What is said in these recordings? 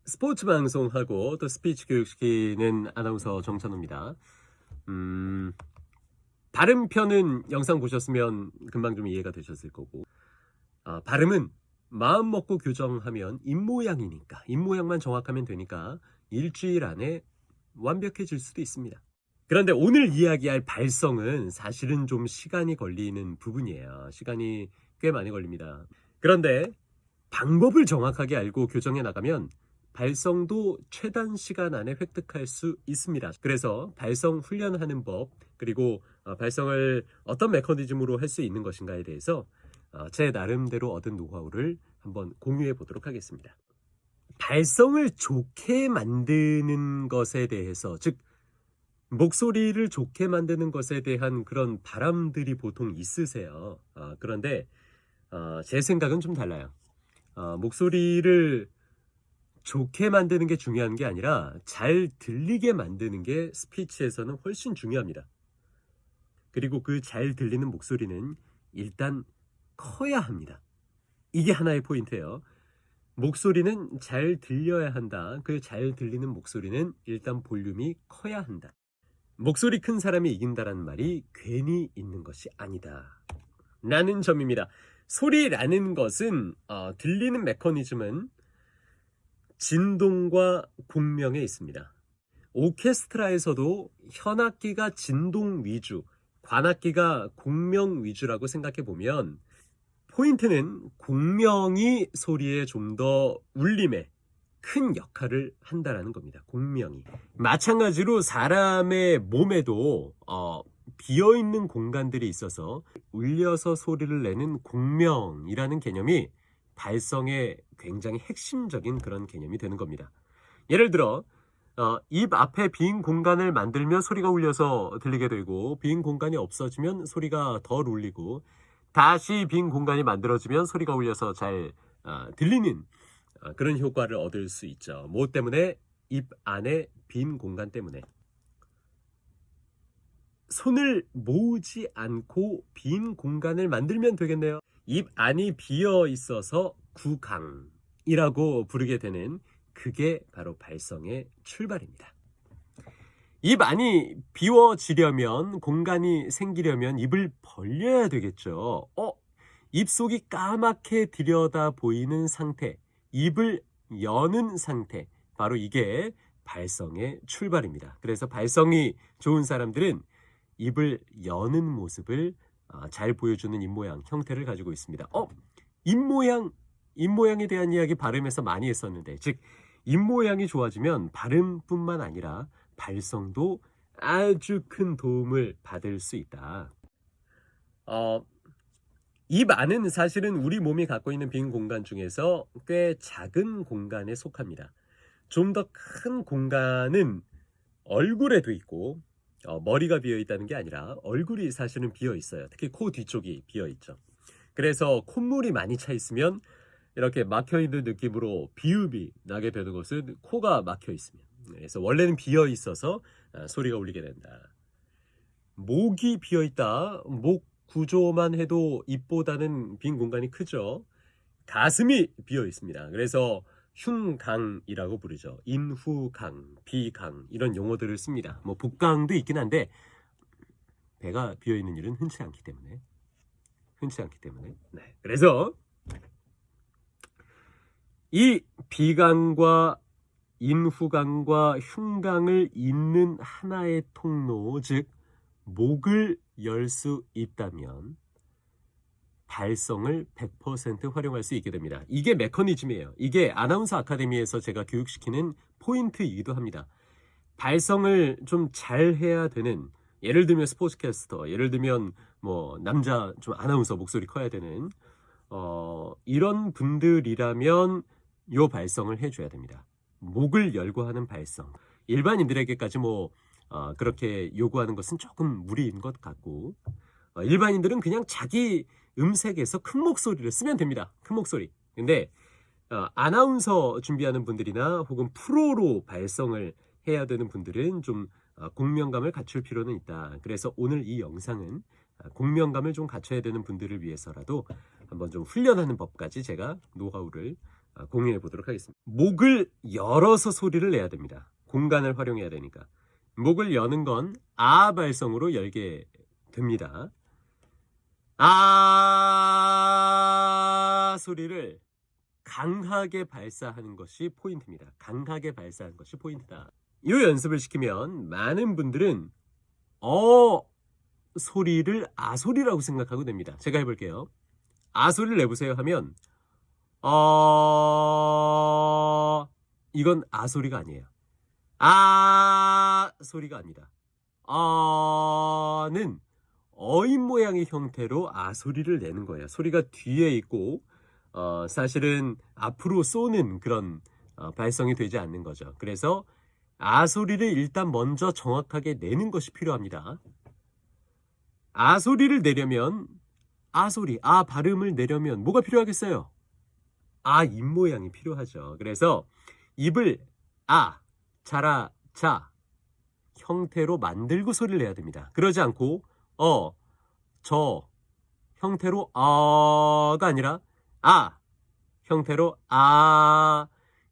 스포츠 방송하고 또 스피치 교육시키는 아나운서 정찬호입니다. 발음 편은 영상 보셨으면 금방 좀 이해가 되셨을 거고, 발음은 마음 먹고 교정하면 입모양이니까, 입모양만 정확하면 되니까 일주일 안에 완벽해질 수도 있습니다. 그런데 오늘 이야기할 발성은 사실은 좀 시간이 걸리는 부분이에요. 시간이 꽤 많이 걸립니다. 그런데 방법을 정확하게 알고 교정해 나가면 발성도 최단 시간 안에 획득할 수 있습니다. 그래서 발성 훈련하는 법, 그리고 발성을 어떤 메커니즘으로 할 수 있는 것인가에 대해서 제 나름대로 얻은 노하우를 한번 공유해 보도록 하겠습니다. 발성을 좋게 만드는 것에 대해서, 즉 목소리를 좋게 만드는 것에 대한 그런 바람들이 보통 있으세요. 그런데 제 생각은 좀 달라요. 목소리를 좋게 만드는 게 중요한 게 아니라 잘 들리게 만드는 게 스피치에서는 훨씬 중요합니다. 그리고 그 잘 들리는 목소리는 일단 커야 합니다. 이게 하나의 포인트예요. 목소리는 잘 들려야 한다. 그 잘 들리는 목소리는 일단 볼륨이 커야 한다. 목소리 큰 사람이 이긴다라는 말이 괜히 있는 것이 아니다 라는 점입니다. 소리라는 것은 들리는 메커니즘은 진동과 공명에 있습니다. 오케스트라에서도 현악기가 진동 위주, 관악기가 공명 위주라고 생각해 보면 포인트는 공명이 소리에 좀 더 울림에 큰 역할을 한다라는 겁니다. 공명이. 마찬가지로 사람의 몸에도 비어있는 공간들이 있어서 울려서 소리를 내는 공명이라는 개념이 발성의 굉장히 핵심적인 그런 개념이 되는 겁니다. 예를 들어 입 앞에 빈 공간을 만들면 소리가 울려서 들리게 되고, 빈 공간이 없어지면 소리가 덜 울리고, 다시 빈 공간이 만들어지면 소리가 울려서 잘 들리는 그런 효과를 얻을 수 있죠. 뭐 때문에? 입 안에 빈 공간 때문에. 손을 모으지 않고 빈 공간을 만들면 되겠네요. 입 안이 비어 있어서 구강이라고 부르게 되는, 그게 바로 발성의 출발입니다. 입 안이 비워지려면, 공간이 생기려면 입을 벌려야 되겠죠. 입속이 까맣게 들여다 보이는 상태, 입을 여는 상태, 바로 이게 발성의 출발입니다. 그래서 발성이 좋은 사람들은 입을 여는 모습을 잘 보여주는 입모양, 형태를 가지고 있습니다. 입모양에 대한 이야기 발음에서 많이 했었는데, 즉 입모양이 좋아지면 발음뿐만 아니라 발성도 아주 큰 도움을 받을 수 있다. 입 안은 사실은 우리 몸이 갖고 있는 빈 공간 중에서 꽤 작은 공간에 속합니다. 좀 더 큰 공간은 얼굴에도 있고, 머리가 비어 있다는 게 아니라 얼굴이 사실은 비어 있어요. 특히 코 뒤쪽이 비어 있죠. 그래서 콧물이 많이 차 있으면 이렇게 막혀 있는 느낌으로 비읍이 나게 되는 것은 코가 막혀 있으면. 그래서 원래는 비어 있어서 소리가 울리게 된다. 목이 비어 있다. 목 구조만 해도 입보다는 빈 공간이 크죠. 가슴이 비어 있습니다. 그래서 흉강이라고 부르죠. 인후강, 비강 이런 용어들을 씁니다. 뭐 복강도 있긴 한데 배가 비어 있는 일은 흔치 않기 때문에. 네. 그래서 이 비강과 인후강과 흉강을 잇는 하나의 통로, 즉 목을 열 수 있다면 발성을 100% 활용할 수 있게 됩니다. 이게 메커니즘이에요. 이게 아나운서 아카데미에서 제가 교육시키는 포인트이기도 합니다. 발성을 좀 잘해야 되는, 예를 들면 스포츠캐스터, 예를 들면 뭐 남자 좀 아나운서 목소리 커야 되는 이런 분들이라면 요 발성을 해줘야 됩니다. 목을 열고 하는 발성. 일반인들에게까지 그렇게 요구하는 것은 조금 무리인 것 같고, 일반인들은 그냥 자기 음색에서 큰 목소리를 쓰면 됩니다. 큰 목소리. 근데 아나운서 준비하는 분들이나 혹은 프로로 발성을 해야 되는 분들은 좀 공명감을 갖출 필요는 있다. 그래서 오늘 이 영상은 공명감을 좀 갖춰야 되는 분들을 위해서라도 한번 좀 훈련하는 법까지 제가 노하우를 공유해 보도록 하겠습니다. 목을 열어서 소리를 내야 됩니다. 공간을 활용해야 되니까. 목을 여는 건 아 발성으로 열게 됩니다. 아 소리를 강하게 발사하는 것이 포인트입니다. 강하게 발사하는 것이 포인트다. 이 연습을 시키면 많은 분들은 소리를 아소리라고 생각하고 됩니다. 제가 해볼게요. 아소리를 내보세요 하면 이건 아소리가 아니에요. 아 소리가 아니다. 는 어인 모양의 형태로 아소리를 내는 거예요. 소리가 뒤에 있고 사실은 앞으로 쏘는 그런 발성이 되지 않는 거죠. 그래서 아소리를 일단 먼저 정확하게 내는 것이 필요합니다. 아소리를 내려면 아소리, 아 발음을 내려면 뭐가 필요하겠어요? 아 입 모양이 필요하죠. 그래서 입을 아, 자라, 자 형태로 만들고 소리를 내야 됩니다. 그러지 않고 저 형태로 아가 아니라 아 형태로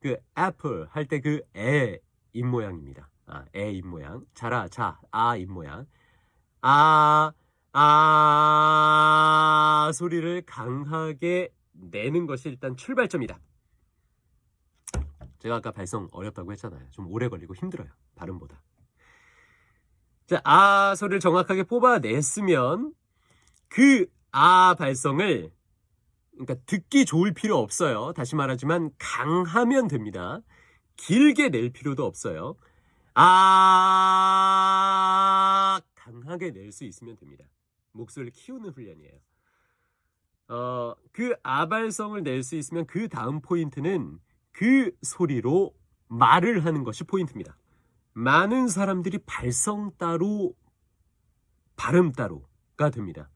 그 애플 할 때 그 애 입 모양입니다. 애 입 모양. 자라, 자, 아 입 모양. 소리를 강하게 내는 것이 일단 출발점이다. 제가 아까 발성 어렵다고 했잖아요. 좀 오래 걸리고 힘들어요. 발음보다. 자, 아 소리를 정확하게 뽑아냈으면 그 아 발성을 그러니까 듣기 좋을 필요 없어요. 다시 말하지만 강하면 됩니다. 길게 낼 필요도 없어요. 강하게 낼 수 있으면 됩니다. 목소리를 키우는 훈련이에요. 그 아발성을 낼 수 있으면 그 다음 포인트는 그 소리로 말을 하는 것이 포인트입니다. 많은 사람들이 발성 따로 발음 따로가 됩니다.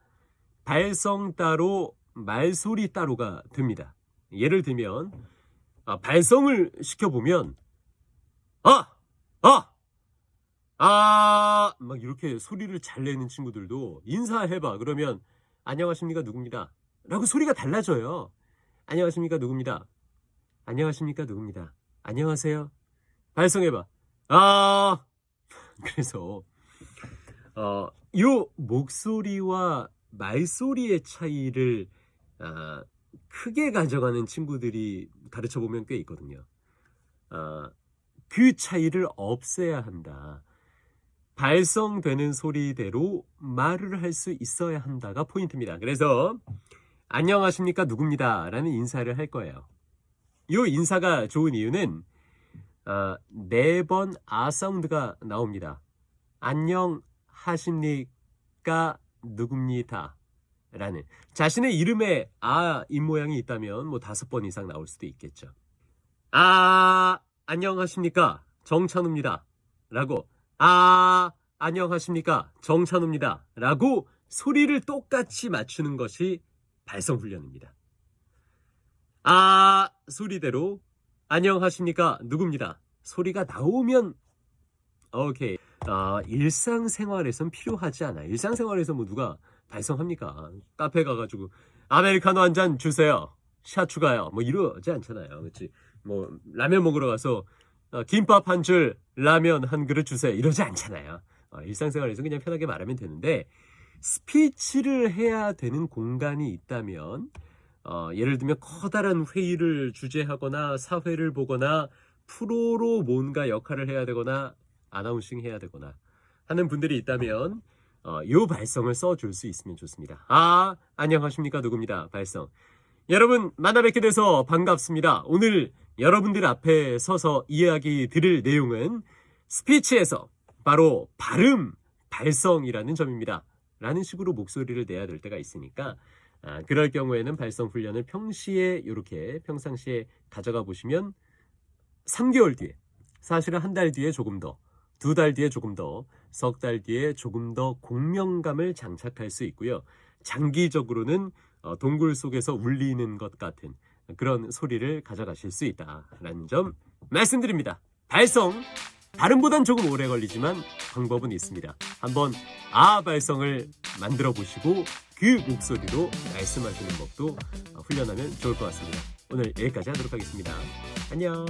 발성 따로 말소리 따로가 됩니다. 예를 들면 발성을 시켜보면 막 이렇게 소리를 잘 내는 친구들도 인사해봐 그러면 안녕하십니까 누굽니다 라고 소리가 달라져요. 안녕하십니까 누굽니다. 안녕하십니까 누굽니다. 안녕하세요. 발성해봐. 그래서 요 목소리와 말소리의 차이를 크게 가져가는 친구들이 가르쳐보면 꽤 있거든요. 그 차이를 없애야 한다. 발성되는 소리대로 말을 할 수 있어야 한다가 포인트입니다. 그래서 안녕하십니까 누굽니다 라는 인사를 할 거예요. 이 인사가 좋은 이유는 4번 아 사운드가 나옵니다. 안녕하십니까 누굽니다 라는 자신의 이름에 아 입모양이 있다면 뭐 5번 이상 나올 수도 있겠죠. 안녕하십니까 정찬우입니다 라고 안녕하십니까 정찬우입니다 라고 소리를 똑같이 맞추는 것이 발성 훈련입니다. 소리대로 안녕하십니까 누굽니다 소리가 나오면 오케이. 일상생활에선 필요하지 않아요. 일상생활에서 뭐 누가 발성합니까? 카페 가가지고 아메리카노 한 잔 주세요. 샷 추가요. 뭐 이러지 않잖아요. 그렇지? 뭐 라면 먹으러 가서 김밥 한 줄, 라면 한 그릇 주세요. 이러지 않잖아요. 일상생활에서 그냥 편하게 말하면 되는데 스피치를 해야 되는 공간이 있다면 예를 들면 커다란 회의를 주재하거나 사회를 보거나 프로로 뭔가 역할을 해야 되거나 아나운싱 해야 되거나 하는 분들이 있다면 요 발성을 써줄 수 있으면 좋습니다. 안녕하십니까 누굽니다 발성. 여러분 만나 뵙게 돼서 반갑습니다. 오늘 여러분들 앞에 서서 이야기 드릴 내용은 스피치에서 바로 발음, 발성이라는 점입니다. 라는 식으로 목소리를 내야 될 때가 있으니까 그럴 경우에는 발성 훈련을 평상시에 가져가 보시면 3개월 뒤에, 사실은 한 달 뒤에 조금 더, 2달 뒤에 조금 더, 석 달 뒤에 조금 더 공명감을 장착할 수 있고요. 장기적으로는 동굴 속에서 울리는 것 같은 그런 소리를 가져가실 수 있다라는 점 말씀드립니다. 발성, 발음보단 조금 오래 걸리지만 방법은 있습니다. 한번 발성을 만들어 보시고 그 목소리로 말씀하시는 법도 훈련하면 좋을 것 같습니다. 오늘 여기까지 하도록 하겠습니다. 안녕.